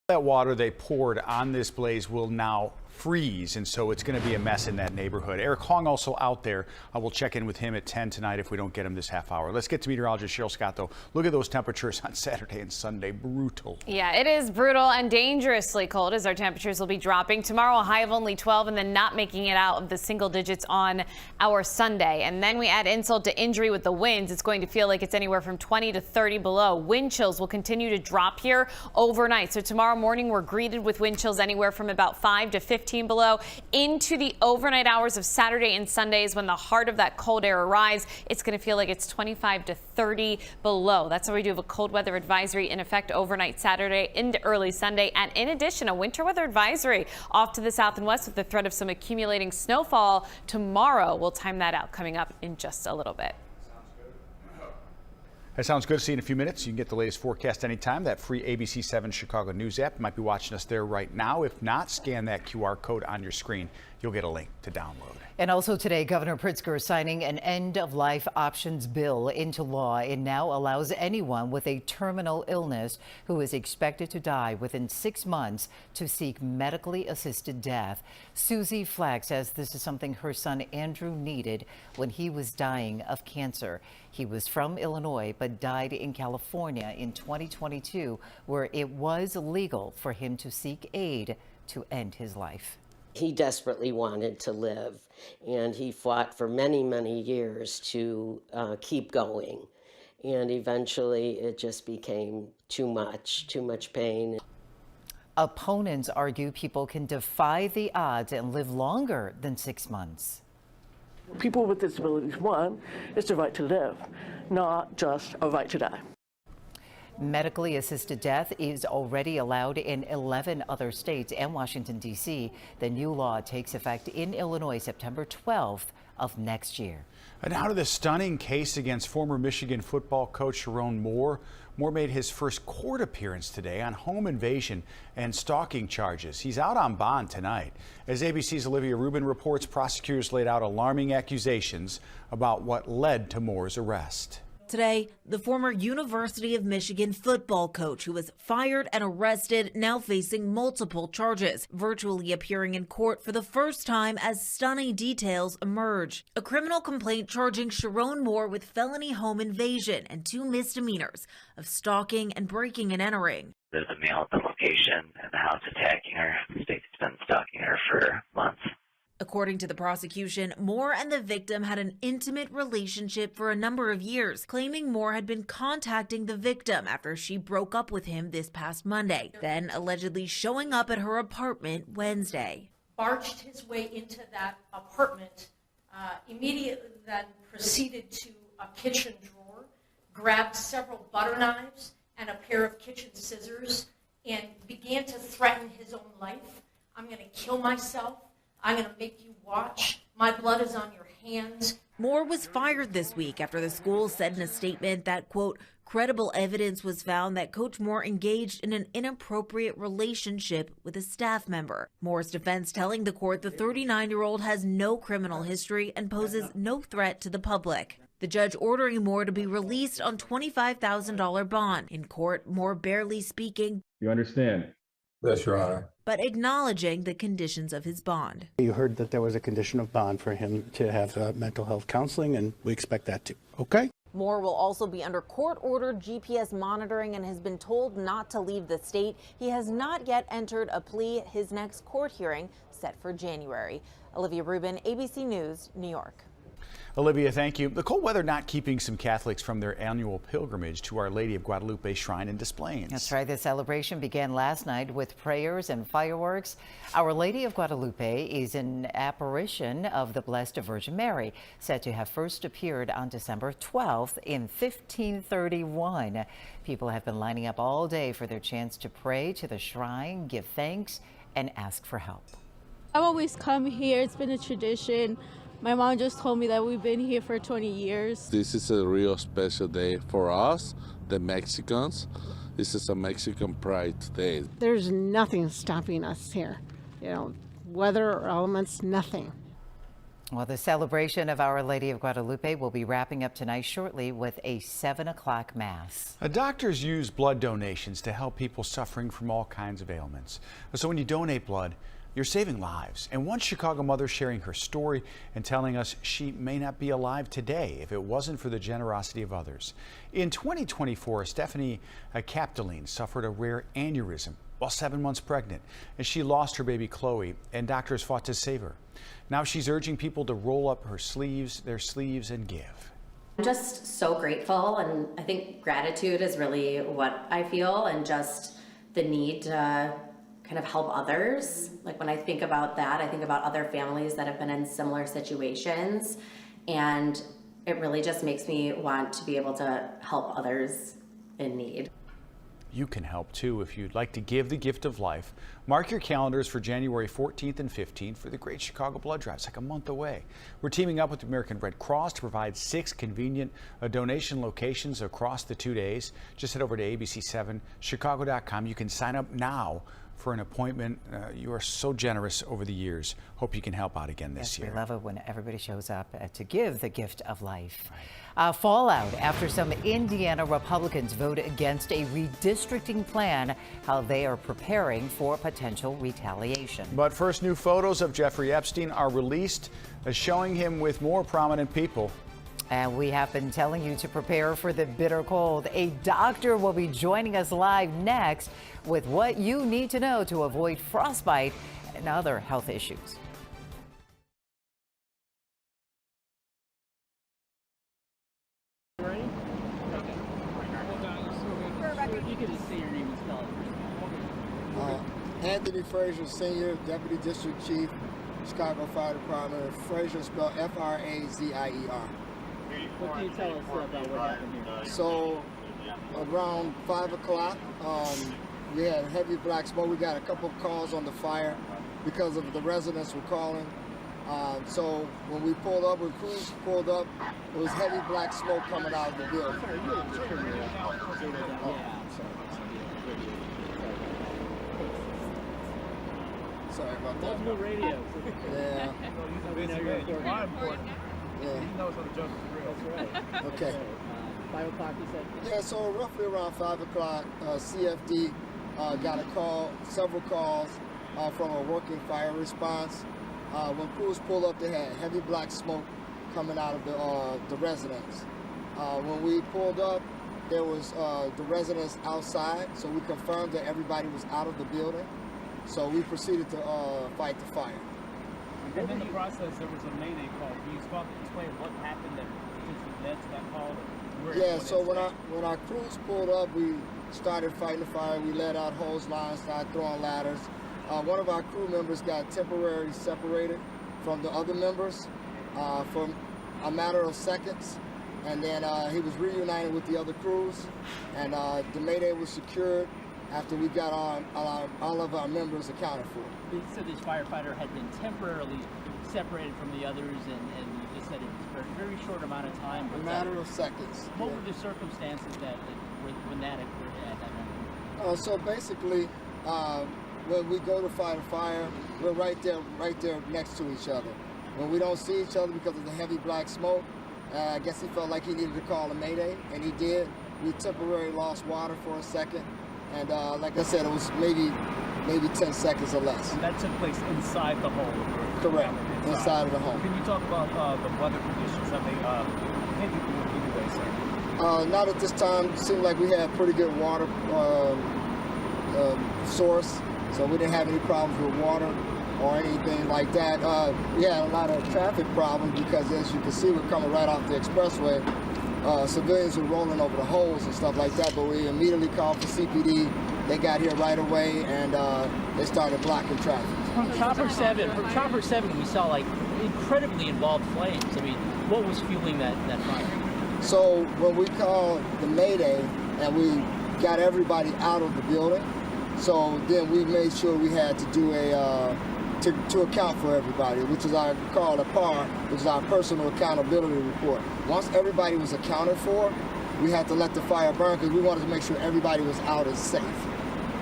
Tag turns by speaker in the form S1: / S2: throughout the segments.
S1: That water they poured on this blaze will now freeze, and so it's going to be a mess in that neighborhood. Eric Hong also out there. We'll check in with him at 10 tonight if we don't get him this half hour. Let's get to meteorologist Cheryl Scott, though. Look at those temperatures on Saturday and Sunday. Brutal.
S2: Yeah, it is brutal and dangerously cold as our temperatures will be dropping. Tomorrow, a high of only 12 and then not making it out of the single digits on our Sunday. And then we add insult to injury with the winds. It's going to feel like it's anywhere from 20 to 30 below. Wind chills will continue to drop here overnight. So tomorrow morning, we're greeted with wind chills anywhere from about 5 to 15 below into the overnight hours of Saturday and Sundays when the heart of that cold air arrives. It's going to feel like it's 25 to 30 below. That's why we do have a cold weather advisory in effect overnight Saturday into early Sunday. And in addition, a winter weather advisory off to the south and west with the threat of some accumulating snowfall tomorrow. We'll time that out coming up in just a little bit.
S1: That sounds good. See you in a few minutes. You can get the latest forecast anytime. That free ABC 7 Chicago News app. You might be watching us there right now. If not, scan that QR code on your screen. You'll get a link to download.
S3: And also today, Governor Pritzker signing an end-of-life options bill into law. It now allows anyone with a terminal illness who is expected to die within 6 months to seek medically assisted death. Susie Flack says this is something her son Andrew needed when he was dying of cancer. He was from Illinois but died in California in 2022, where it was legal for him to seek aid to end his life.
S4: He desperately wanted to live, and he fought for many, many years to keep going. And eventually it just became too much pain.
S3: Opponents argue people can defy the odds and live longer than 6 months.
S5: People with disabilities, one, is the right to live, not just a right to die.
S3: Medically assisted death is already allowed in 11 other states and Washington, D.C. The new law takes effect in Illinois September 12th of next year.
S1: And now to the stunning case against former Michigan football coach Sharon Moore. Moore made his first court appearance today on home invasion and stalking charges. He's out on bond tonight. As ABC's Olivia Rubin reports, prosecutors laid out alarming accusations about what led to Moore's arrest.
S6: Today, the former University of Michigan football coach who was fired and arrested now facing multiple charges, virtually appearing in court for the first time as stunning details emerge. A criminal complaint charging Sharon Moore with felony home invasion and 2 misdemeanors of stalking and breaking and entering.
S7: There's a male at the location and the house attacking her. The state's been stalking her for months.
S6: According to the prosecution, Moore and the victim had an intimate relationship for a number of years, claiming Moore had been contacting the victim after she broke up with him this past Monday, then allegedly showing up at her apartment Wednesday.
S8: Barged his way into that apartment, immediately then proceeded to a kitchen drawer, grabbed several butter knives and a pair of kitchen scissors, and began to threaten his own life. I'm going to kill myself. I'm going to make you watch. My blood is on your hands.
S6: Moore was fired this week after the school said in a statement that, quote, credible evidence was found that Coach Moore engaged in an inappropriate relationship with a staff member. Moore's defense telling the court the 39-year-old has no criminal history and poses no threat to the public. The judge ordering Moore to be released on $25,000 bond. In court, Moore barely speaking.
S9: You understand?
S10: Yes, Your Honor.
S6: But acknowledging the conditions of his bond.
S11: You heard that there was a condition of bond for him to have mental health counseling, and we expect that too. Okay?
S12: Moore will also be under court-ordered GPS monitoring and has been told not to leave the state. He has not yet entered a plea. His next court hearing set for January. Olivia Rubin, ABC News, New York.
S1: Olivia, thank you. The cold weather not keeping some Catholics from their annual pilgrimage to Our Lady of Guadalupe Shrine in Des Plaines.
S3: That's right. The celebration began last night with prayers and fireworks. Our Lady of Guadalupe is an apparition of the Blessed Virgin Mary, said to have first appeared on December 12th in 1531. People have been lining up all day for their chance to pray to the shrine, give thanks, and ask for help.
S13: I've always come here. It's been a tradition. My mom just told me that we've been here for 20 years.
S14: This is a real special day for us, the Mexicans. This is a Mexican Pride Day.
S15: There's nothing stopping us here. You know, weather or elements, nothing.
S3: Well, the celebration of Our Lady of Guadalupe will be wrapping up tonight shortly with a 7 o'clock mass.
S1: Doctors use blood donations to help people suffering from all kinds of ailments. So when you donate blood, you're saving lives. And one Chicago mother sharing her story and telling us she may not be alive today if it wasn't for the generosity of others. In 2024, Stephanie Capitoline suffered a rare aneurysm while 7 months pregnant, and she lost her baby Chloe, and doctors fought to save her. Now she's urging people to roll up their sleeves and give.
S9: I'm just so grateful, and I think gratitude is really what I feel, and just the need to kind of help others. Like when I think about that, I think about other families that have been in similar situations, and it really just makes me want to be able to help others in need.
S1: You can help too if you'd like to give the gift of life. Mark your calendars for January 14th and 15th for the Great Chicago Blood Drive. It's like a month away. We're teaming up with the American Red Cross to provide 6 convenient donation locations across the 2 days. Just head over to abc7chicago.com. You can sign up now for an appointment. You are so generous over the years. Hope you can help out again this year.
S3: We love it when everybody shows up to give the gift of life. Fallout after some Indiana Republicans vote against a redistricting plan, how they are preparing for potential retaliation.
S1: But first, new photos of Jeffrey Epstein are released, showing him with more prominent people.
S3: And we have been telling you to prepare for the bitter cold. A doctor will be joining us live next with what you need to know to avoid frostbite and other health issues.
S10: Anthony Frazier, Senior Deputy District Chief, Chicago Fire Department. Frazier spelled F-R-A-Z-I-E-R.
S15: What can you tell us about what happened here?
S10: So, around 5 o'clock, we had heavy black smoke. We got a couple of calls on the fire because of the residents were calling. So when we pulled up, when crews pulled up, it was heavy black smoke coming out of the building. Sorry about that.
S15: Multiple radios.
S10: Yeah.
S15: Yeah. He knows how the joke is real. That's right.
S10: Okay.
S15: 5 o'clock, you said?
S10: Yeah, so roughly around 5 o'clock, CFD got a call, several calls from a working fire response. When crews pulled up, they had heavy black smoke coming out of the residence. When we pulled up, there was the residents outside, so we confirmed that everybody was out of the building. So we proceeded to fight the fire.
S15: And in the process, there was a mayday call. Can you explain what happened that led to that call?
S10: Yeah, so when our crews pulled up, we started fighting the fire. We let out hose lines, started throwing ladders. One of our crew members got temporarily separated from the other members for a matter of seconds. And then he was reunited with the other crews. And the mayday was secured after we got all of our members accounted for.
S15: You said this firefighter had been temporarily separated from the others, and you just said it was for a very short amount of time.
S10: A matter of seconds.
S15: What were the circumstances when that occurred at that moment?
S10: So basically, when we go to fight a fire, we're right there next to each other. When we don't see each other because of the heavy black smoke, I guess he felt like he needed to call a mayday, and he did. We temporarily lost water for a second. And like I said, it was maybe 10 seconds or less.
S15: And that took place inside the home?
S10: Correct, inside of the home.
S15: Can you talk about the weather conditions? Have they hindered you in any way, sir?
S10: Not at this time. It seemed like we had pretty good water source, so we didn't have any problems with water or anything like that. We had a lot of traffic problems because, as you can see, we're coming right off the expressway. Civilians were rolling over the holes and stuff like that, but we immediately called for CPD. They got here right away, and they started blocking traffic.
S15: From Chopper 7, we saw like incredibly involved flames. I mean, what was fueling that fire?
S10: So when we called the mayday and we got everybody out of the building, so then we made sure we had to do to account for everybody, which is called a PAR, which is our personal accountability report. Once everybody was accounted for, we had to let the fire burn because we wanted to make sure everybody was out and safe.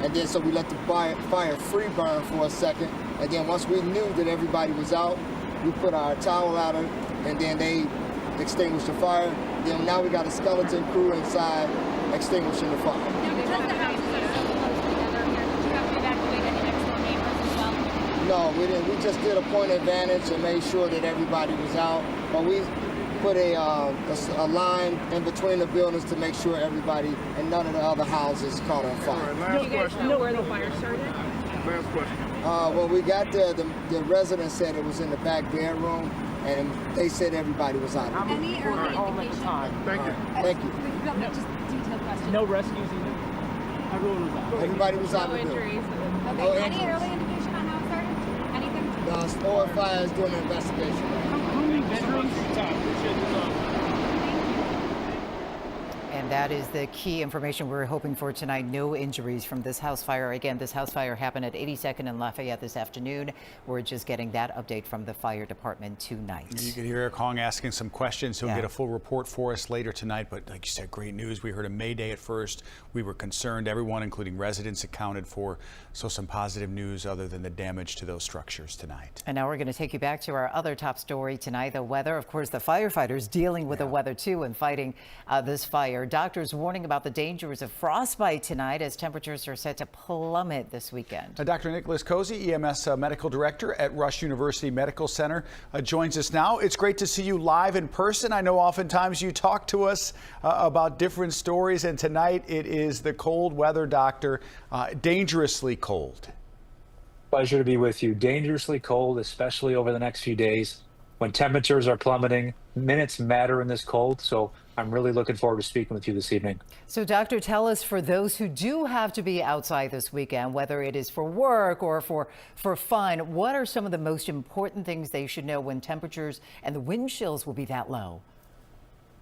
S10: And then so we let the fire free burn for a second, and then once we knew that everybody was out, We put our towel out, and then they extinguished the fire. Then now we got a skeleton crew inside extinguishing the fire. No, we didn't. We just did a point advantage and made sure that everybody was out. But we put a line in between the buildings to make sure everybody and none of the other houses caught on fire.
S16: Do you guys know where the fire started? Last question.
S10: When we got there, the resident said it was in the back bedroom, and they said everybody was out of there.
S16: Any early indication? Thank you.
S10: Thank you.
S16: Just detailed question.
S15: No rescues either? Everyone was out.
S10: Everybody was out of there.
S16: Injuries. Okay.
S10: No
S16: Any
S10: injuries.
S16: early indication on how it started? Anything?
S10: The Oil Fire is doing an investigation.
S16: How many bedrooms?
S3: And that is the key information we're hoping for tonight. No injuries from this house fire. Again, this house fire happened at 82nd and Lafayette this afternoon. We're just getting that update from the fire department tonight.
S1: You can hear Eric Hong asking some questions. He'll
S3: Yeah.
S1: get a full report for us later tonight. But like you said, great news. We heard a mayday at first. We were concerned. Everyone, including residents, accounted for. So some positive news other than the damage to those structures tonight.
S3: And now we're going to take you back to our other top story tonight, the weather. Of course, the firefighters dealing with the weather, too, and fighting this fire. Doctors warning about the dangers of frostbite tonight as temperatures are set to plummet this weekend.
S1: Dr. Nicholas Cozy, EMS Medical Director at Rush University Medical Center, joins us now. It's great to see you live in person. I know oftentimes you talk to us about different stories, and tonight it is the cold weather, Doctor, dangerously cold.
S17: Pleasure to be with you. Dangerously cold, especially over the next few days. When temperatures are plummeting, minutes matter in this cold, so I'm really looking forward to speaking with you this evening.
S3: So, Doctor, tell us, for those who do have to be outside this weekend, whether it is for work or for fun, what are some of the most important things they should know when temperatures and the wind chills will be that low?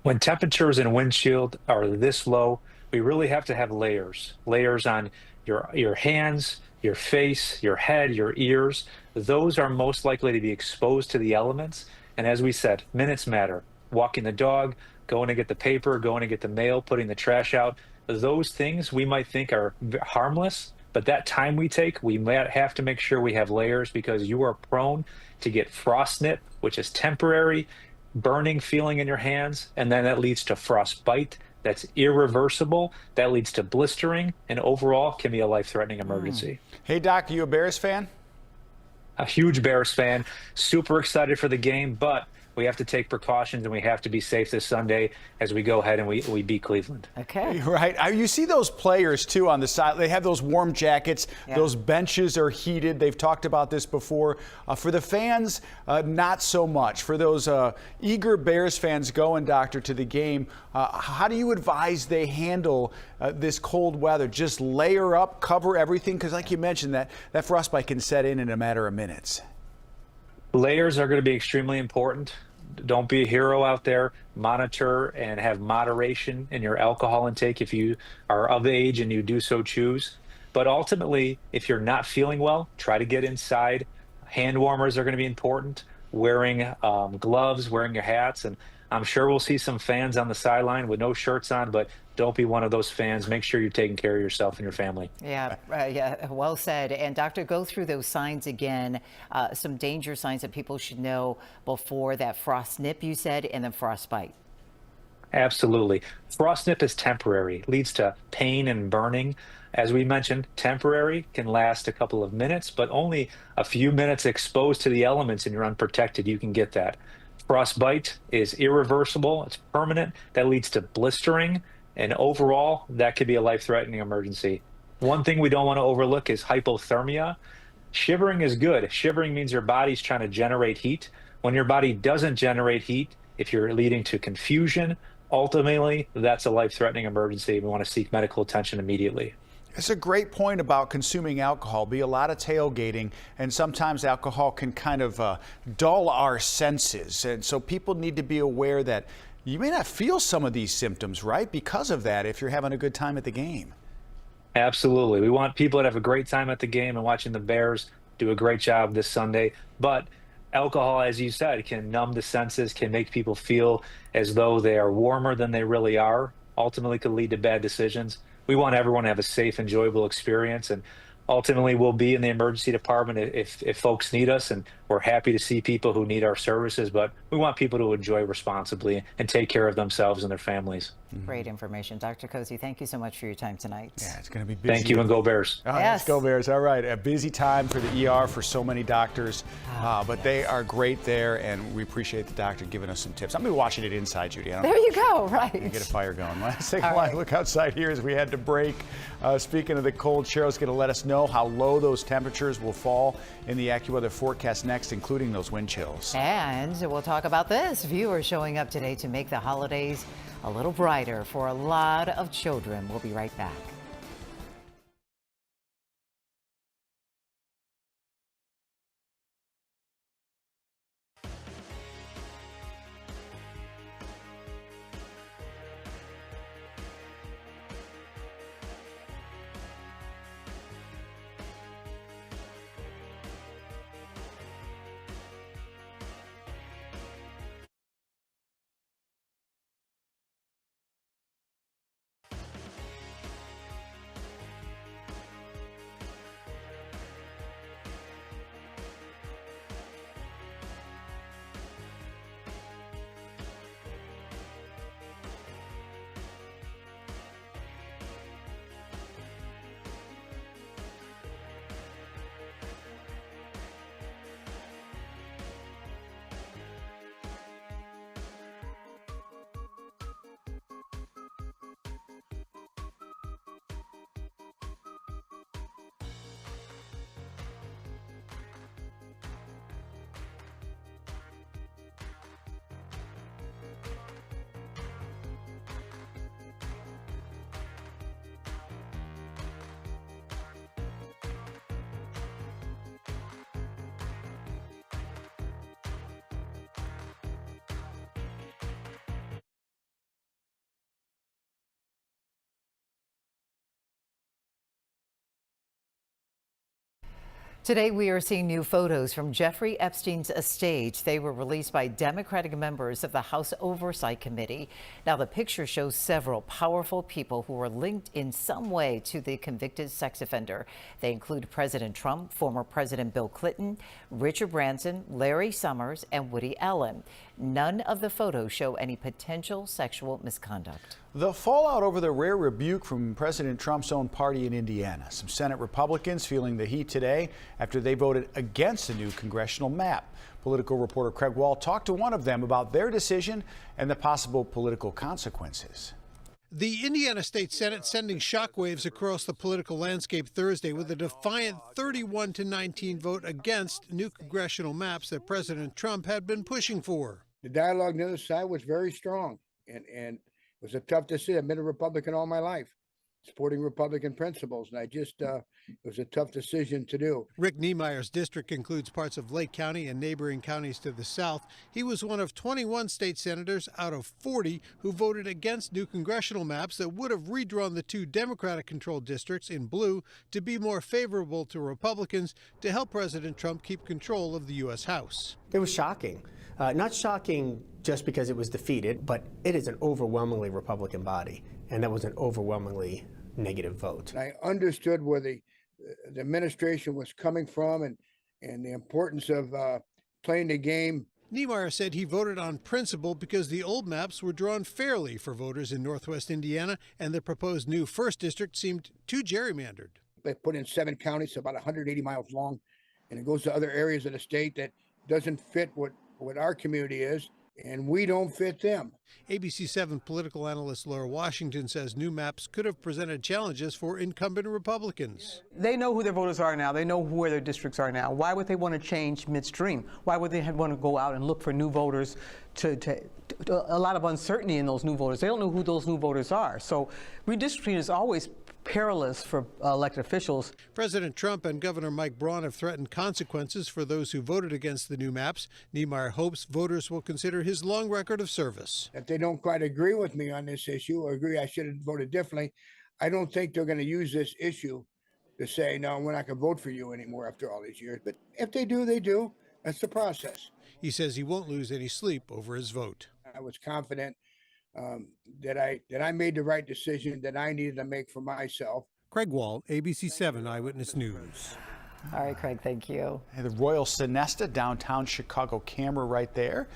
S17: When temperatures and wind chill are this low, we really have to have layers. Layers on your hands, your face, your head, your ears. Those are most likely to be exposed to the elements. And as we said, minutes matter. Walking the dog, going to get the paper, going to get the mail, putting the trash out. Those things we might think are harmless, but that time we take, we might have to make sure we have layers because you are prone to get frostnip, which is temporary, burning feeling in your hands, and then that leads to frostbite. That's irreversible. That leads to blistering, and overall can be a life-threatening emergency.
S1: Hey, Doc, are you a Bears fan?
S17: A huge Bears fan, super excited for the game, but we have to take precautions and we have to be safe this Sunday as we go ahead and we beat Cleveland.
S3: Okay.
S1: Right. You see those players, too, on the side. They have those warm jackets. Yeah. Those benches are heated. They've talked about this before. For the fans, not so much. For those eager Bears fans going, Doctor, to the game, how do you advise they handle this cold weather? Just layer up, cover everything? Because like you mentioned, that frostbite can set in a matter of minutes.
S17: Layers are going to be extremely important. Don't be a hero out there. Monitor and have moderation in your alcohol intake if you are of age and you do so choose. But ultimately, if you're not feeling well, try to get inside. Hand warmers are going to be important. Wearing gloves, wearing your hats. And I'm sure we'll see some fans on the sideline with no shirts on, but don't be one of those fans. Make sure you're taking care of yourself and your family.
S3: Yeah, yeah, well said. And Doctor, go through those signs again, some danger signs that people should know before that frost nip you said, and then frostbite.
S17: Absolutely. Frost nip is temporary, leads to pain and burning. As we mentioned, temporary can last a couple of minutes, but only a few minutes exposed to the elements and you're unprotected, you can get that. Frostbite is irreversible, it's permanent, that leads to blistering, and overall, that could be a life-threatening emergency. One thing we don't want to overlook is hypothermia. Shivering is good. Shivering means your body's trying to generate heat. When your body doesn't generate heat, if you're leading to confusion, ultimately, that's a life-threatening emergency. We want to seek medical attention immediately.
S1: It's a great point about consuming alcohol. Be a lot of tailgating, and sometimes alcohol can kind of dull our senses. And so people need to be aware that you may not feel some of these symptoms, right, because of that, if you're having a good time at the game.
S17: Absolutely. We want people to have a great time at the game and watching the Bears do a great job this Sunday. But alcohol, as you said, can numb the senses, can make people feel as though they are warmer than they really are, ultimately could lead to bad decisions. We want everyone to have a safe, enjoyable experience. And ultimately we'll be in the emergency department if folks need us, and we're happy to see people who need our services, but we want people to enjoy responsibly and take care of themselves and their families.
S3: Great information. Dr. Cozy, thank you so much for your time tonight.
S1: Yeah, it's going to be busy.
S17: Thank you, and go Bears.
S1: Oh,
S3: Yes.
S1: Let's go Bears. All right, a busy time for the ER for so many doctors, but they are great there, and we appreciate the doctor giving us some tips. I'm going to be watching it inside, Judy.
S3: There you go, right.
S1: Get a fire going. Let's take a live look outside here as we head to break. Speaking of the cold, Cheryl's going to let us know how low those temperatures will fall in the AccuWeather forecast next, including those wind chills.
S3: And we'll talk about this. Viewers showing up today to make the holidays a little brighter for a lot of children. We'll be right back. Today, we are seeing new photos from Jeffrey Epstein's estate. They were released by Democratic members of the House Oversight Committee. Now, the picture shows several powerful people who were linked in some way to the convicted sex offender. They include President Trump, former President Bill Clinton, Richard Branson, Larry Summers, and Woody Allen. None of the photos show any potential sexual misconduct.
S1: The fallout over the rare rebuke from President Trump's own party in Indiana. Some Senate Republicans feeling the heat today after they voted against a new congressional map. Political reporter Craig Wall talked to one of them about their decision and the possible political consequences.
S18: The Indiana State Senate sending shockwaves across the political landscape Thursday with a defiant 31-19 vote against new congressional maps that President Trump had been pushing for.
S19: The dialogue on the other side was very strong, and it was a tough decision. I've been a Republican all my life, supporting Republican principles, and it was a tough decision to do.
S18: Rick Niemeyer's district includes parts of Lake County and neighboring counties to the south. He was one of 21 state senators out of 40 who voted against new congressional maps that would have redrawn the two Democratic-controlled districts in blue to be more favorable to Republicans to help President Trump keep control of the U.S. House.
S20: It was shocking. Not shocking just because it was defeated, but it is an overwhelmingly Republican body, and that was an overwhelmingly negative vote.
S19: I understood where the administration was coming from and the importance of playing the game.
S18: Niemeyer said he voted on principle because the old maps were drawn fairly for voters in Northwest Indiana, and the proposed new 1st District seemed too gerrymandered.
S19: They put in 7 counties, about 180 miles long, and it goes to other areas of the state that doesn't fit what our community is, and we don't fit them.
S18: ABC 7 political analyst Laura Washington says new maps could have presented challenges for incumbent Republicans.
S21: They know who their voters are now. They know where their districts are now. Why would they want to change midstream? Why would they want to go out and look for new voters to a lot of uncertainty in those new voters? They don't know who those new voters are. So redistricting is always perilous for elected officials.
S18: President Trump and Governor Mike Braun have threatened consequences for those who voted against the new maps. Niemeyer hopes voters will consider his long record of service.
S19: If they don't quite agree with me on this issue or agree I should have voted differently, I don't think they're going to use this issue to say, no, we're not going to vote for you anymore after all these years. But if they do, they do. That's the process.
S18: He says he won't lose any sleep over his vote.
S19: I was confident that I made the right decision that I needed to make for myself.
S18: Craig Wall, ABC 7 Eyewitness News.
S3: All right, Craig, thank you.
S1: The Royal Sonesta, downtown Chicago camera right there.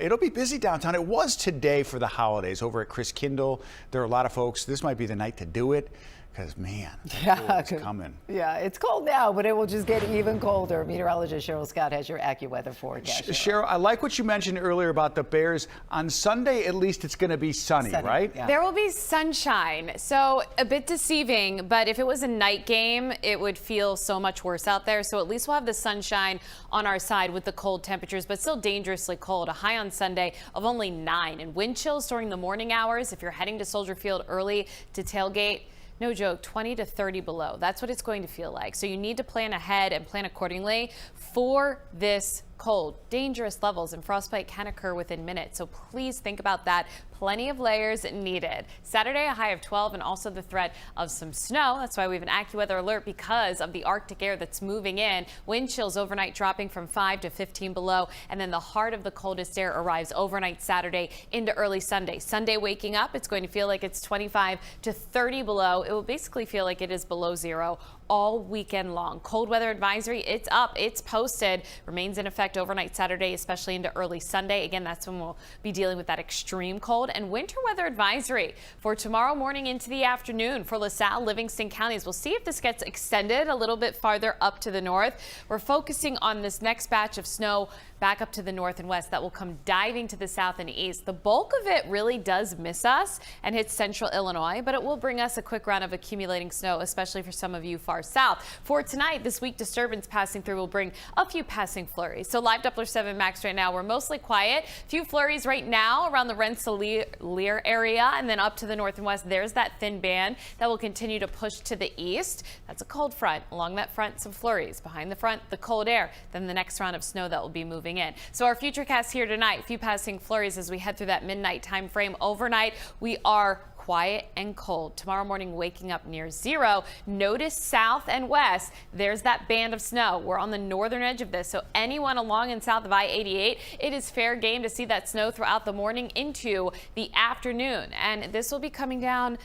S1: It'll be busy downtown. It was today for the holidays over at Chris Kindle. There are a lot of folks. This might be the night to do it. Because, man, it's coming.
S3: Yeah, it's cold now, but it will just get even colder. Meteorologist Cheryl Scott has your AccuWeather forecast.
S1: Cheryl, I like what you mentioned earlier about the Bears. On Sunday, at least it's going to be sunny, right?
S2: Yeah. There will be sunshine, so a bit deceiving, but if it was a night game, it would feel so much worse out there. So at least we'll have the sunshine on our side with the cold temperatures, but still dangerously cold. A high on Sunday of only 9, and wind chills during the morning hours. If you're heading to Soldier Field early to tailgate, no joke, 20 to 30 below. That's what it's going to feel like. So you need to plan ahead and plan accordingly for this cold. Dangerous levels and frostbite can occur within minutes. So please think about that. Plenty of layers needed. Saturday, a high of 12 and also the threat of some snow. That's why we have an AccuWeather alert because of the Arctic air that's moving in. Wind chills overnight dropping from 5 to 15 below. And then the heart of the coldest air arrives overnight Saturday into early Sunday. Sunday waking up, it's going to feel like it's 25 to 30 below. It will basically feel like it is below zero all weekend long. Cold weather advisory, it's up, it's posted, remains in effect overnight Saturday, especially into early Sunday. Again, that's when we'll be dealing with that extreme cold. And winter weather advisory for tomorrow morning into the afternoon for LaSalle, Livingston counties. We'll see if this gets extended a little bit farther up to the north. We're focusing on this next batch of snow back up to the north and west that will come diving to the south and east. The bulk of it really does miss us and hit central Illinois, but it will bring us a quick run of accumulating snow, especially for some of you far south. For tonight, this weak disturbance passing through will bring a few passing flurries. So live Doppler 7 Max right now, we're mostly quiet. Few flurries right now around the Rensselaer area, and then up to the north and west, there's that thin band that will continue to push to the east. That's a cold front. Along that front, some flurries. Behind the front, the cold air. Then the next round of snow that will be moving in. So our futurecast here tonight, few passing flurries as we head through that midnight time frame. Overnight, we are quiet and cold. Tomorrow morning, waking up near zero. Notice south and west, there's that band of snow. We're on the northern edge of this, so anyone along and south of I-88, it is fair game to see that snow throughout the morning into the afternoon. And this will be coming down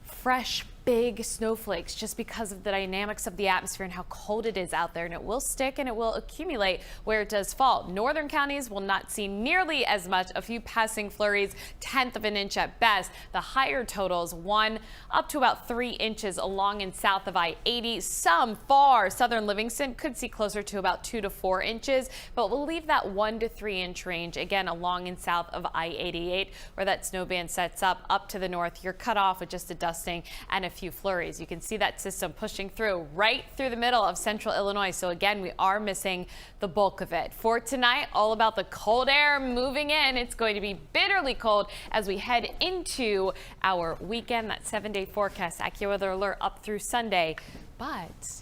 S2: fresh, big snowflakes just because of the dynamics of the atmosphere and how cold it is out there, and it will stick and it will accumulate where it does fall. Northern counties will not see nearly as much, a few passing flurries, 1/10 of an inch at best. The higher totals 1 up to about 3 inches along and south of I-80. Some far southern Livingston could see closer to about 2 to 4 inches, but we'll leave that 1 to 3 inch range again along and south of I-88 where that snow band sets up to the north. You're cut off with just a dusting and a few flurries. You can see that system pushing through right through the middle of central Illinois. So again, we are missing the bulk of it. For tonight, all about the cold air moving in. It's going to be bitterly cold as we head into our weekend. That 7-day forecast, AccuWeather alert up through Sunday, but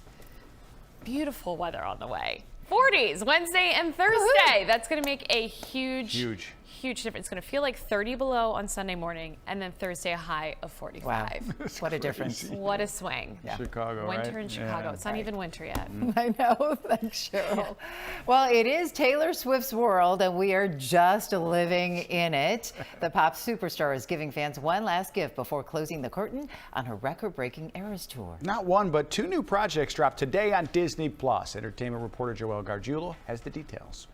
S2: beautiful weather on the way. 40s Wednesday and Thursday. That's going to make a huge difference. It's going to feel like 30 below on Sunday morning, and then Thursday a high of 45.
S3: Wow. What a difference.
S2: What a swing.
S1: Yeah. Chicago,
S2: winter
S1: right?
S2: in Chicago.
S1: Yeah.
S2: It's not even winter yet.
S3: I know. Thanks, Cheryl. Well, it is Taylor Swift's world, and we are just living in it. The pop superstar is giving fans one last gift before closing the curtain on her record-breaking Eras tour.
S1: Not one, but 2 new projects dropped today on Disney+. Entertainment reporter Joelle Gargiulo has the details.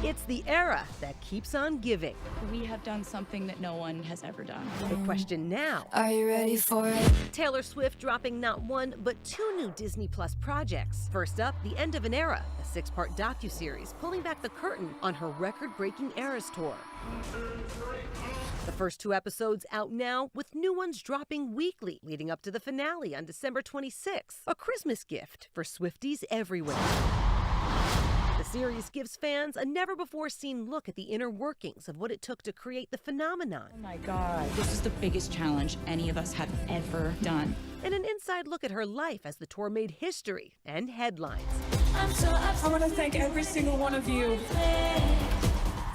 S22: It's the era that keeps on giving.
S16: We have done something that no one has ever done.
S22: The question now,
S16: Are you ready for it?
S22: Taylor Swift dropping not 1, but 2 new Disney Plus projects. First up, The End of an Era, a 6-part docuseries pulling back the curtain on her record-breaking Eras tour. The first 2 episodes out now, with new ones dropping weekly, leading up to the finale on December 26th. A Christmas gift for Swifties everywhere. The series gives fans a never-before-seen look at the inner workings of what it took to create the phenomenon.
S16: Oh my God. This is the biggest challenge any of us have ever done.
S22: And an inside look at her life as the tour made history and headlines.
S23: I want to thank every single one of you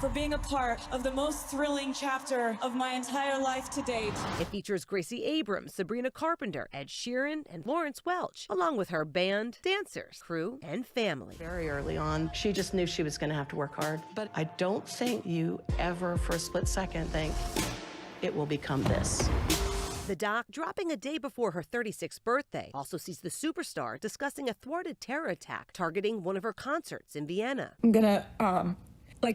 S23: for being a part of the most thrilling chapter of my entire life to date.
S22: It features Gracie Abrams, Sabrina Carpenter, Ed Sheeran, and Lawrence Welch, along with her band, dancers, crew, and family.
S24: Very early on, she just knew she was going to have to work hard. But I don't think you ever, for a split second, think it will become this.
S22: The doc dropping a day before her 36th birthday also sees the superstar discussing a thwarted terror attack targeting one of her concerts in Vienna.
S23: I'm gonna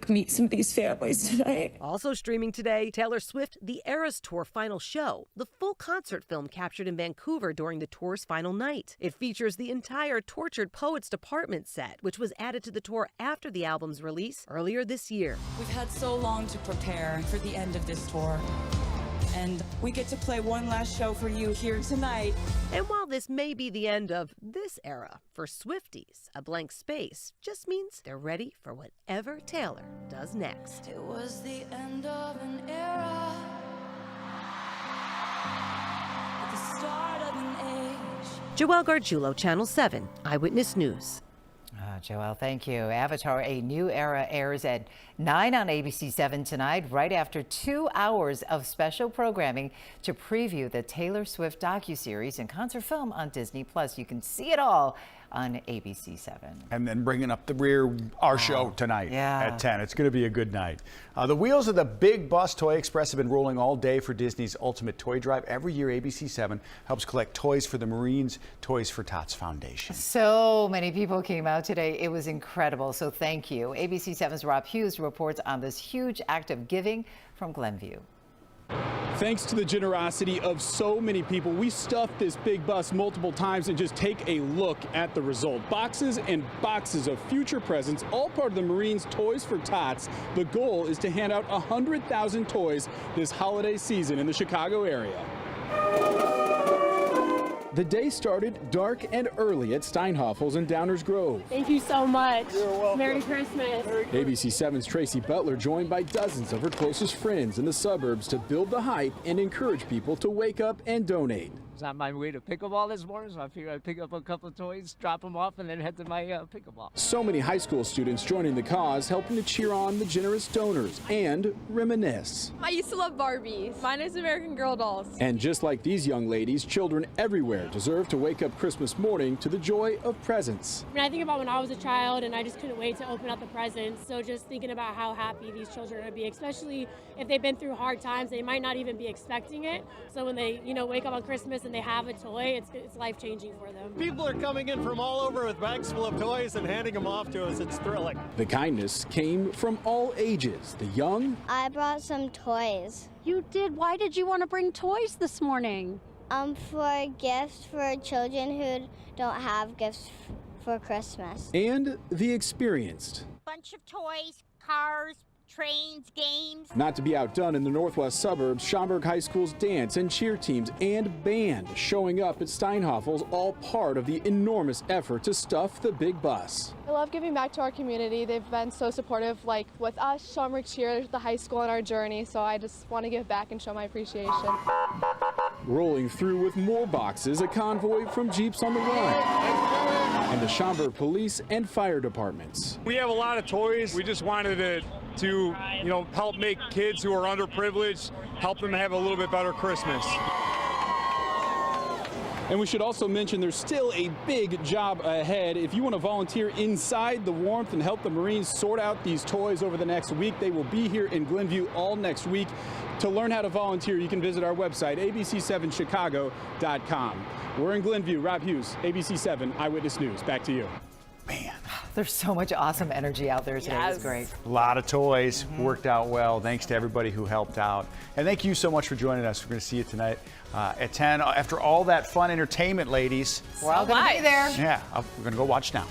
S23: meet some of these families tonight.
S22: Also streaming today, Taylor Swift, The Eras Tour final show, the full concert film captured in Vancouver during the tour's final night. It features the entire Tortured Poets Department set, which was added to the tour after the album's release earlier this year.
S23: We've had so long to prepare for the end of this tour. And we get to play one last show for you here tonight.
S22: And while this may be the end of this era, for Swifties, a blank space just means they're ready for whatever Taylor does next.
S23: It was the end of an era, at the start of an age.
S22: Joelle Gargiulo, Channel 7, Eyewitness News.
S3: Joelle, thank you. Avatar, A New Era airs at 9 on ABC7 tonight, right after 2 hours of special programming to preview the Taylor Swift docuseries and concert film on Disney+. You can see it all on ABC7.
S1: And then bringing up the rear, our show tonight at 10. It's going to be a good night. The wheels of the Big Bus Toy Express have been rolling all day for Disney's Ultimate Toy Drive. Every year, ABC7 helps collect toys for the Marines Toys for Tots Foundation.
S3: So many people came out today. It was incredible. So thank you. ABC7's Rob Hughes reports on this huge act of giving from Glenview.
S4: Thanks to the generosity of so many people, we stuffed this big bus multiple times and just take a look at the result. Boxes and boxes of future presents, all part of the Marines Toys for Tots. The goal is to hand out 100,000 toys this holiday season in the Chicago area. The day started dark and early at Steinhoffel's in Downers Grove.
S5: Thank you so much. You're welcome. Merry Christmas.
S4: ABC7's Tracy Butler joined by dozens of her closest friends in the suburbs to build the hype and encourage people to wake up and donate.
S7: It's on my way to pickleball this morning, so I figured I'd pick up a couple of toys, drop them off, and then head to my pickleball.
S4: So many high school students joining the cause, helping to cheer on the generous donors and reminisce.
S5: I used to love Barbies. Mine is American Girl dolls.
S4: And just like these young ladies, children everywhere deserve to wake up Christmas morning to the joy of presents.
S5: I mean, I think about when I was a child and I just couldn't wait to open up the presents. So just thinking about how happy these children are going to be, especially if they've been through hard times, they might not even be expecting it. So when they, wake up on Christmas and they have a toy, it's life-changing for them.
S8: People are coming in from all over with bags full of toys and handing them off to us. It's thrilling.
S4: The kindness came from all ages, the young.
S25: I brought some toys.
S26: You did? Why did you want to bring toys this morning?
S25: For gifts for children who don't have gifts for Christmas.
S4: And the experienced.
S27: Bunch of toys, cars, trains, games.
S4: Not to be outdone in the northwest suburbs, Schaumburg High School's dance and cheer teams and band showing up at Steinhoffel's, all part of the enormous effort to stuff the big bus.
S28: I love giving back to our community. They've been so supportive, like with us, Schaumburg Cheer, the high school, on our journey, so I just want to give back and show my appreciation.
S4: Rolling through with more boxes, a convoy from Jeeps on the Run and the Schaumburg Police and Fire Departments.
S8: We have a lot of toys. We just wanted to help make kids who are underprivileged, help them have a little bit better Christmas. And we should also mention there's still a big job ahead. If you want to volunteer inside the warmth and help the Marines sort out these toys over the next week, they will be here in Glenview all next week. To learn how to volunteer, you can visit our website, abc7chicago.com. We're in Glenview. Rob Hughes, ABC7 Eyewitness News. Back to you.
S3: There's so much awesome energy out there today. It was great.
S1: A lot of toys worked out well. Thanks to everybody who helped out. And thank you so much for joining us. We're going to see you tonight at 10. After all that fun entertainment, ladies.
S3: We're all going to be there.
S1: Yeah, we're going to go watch now.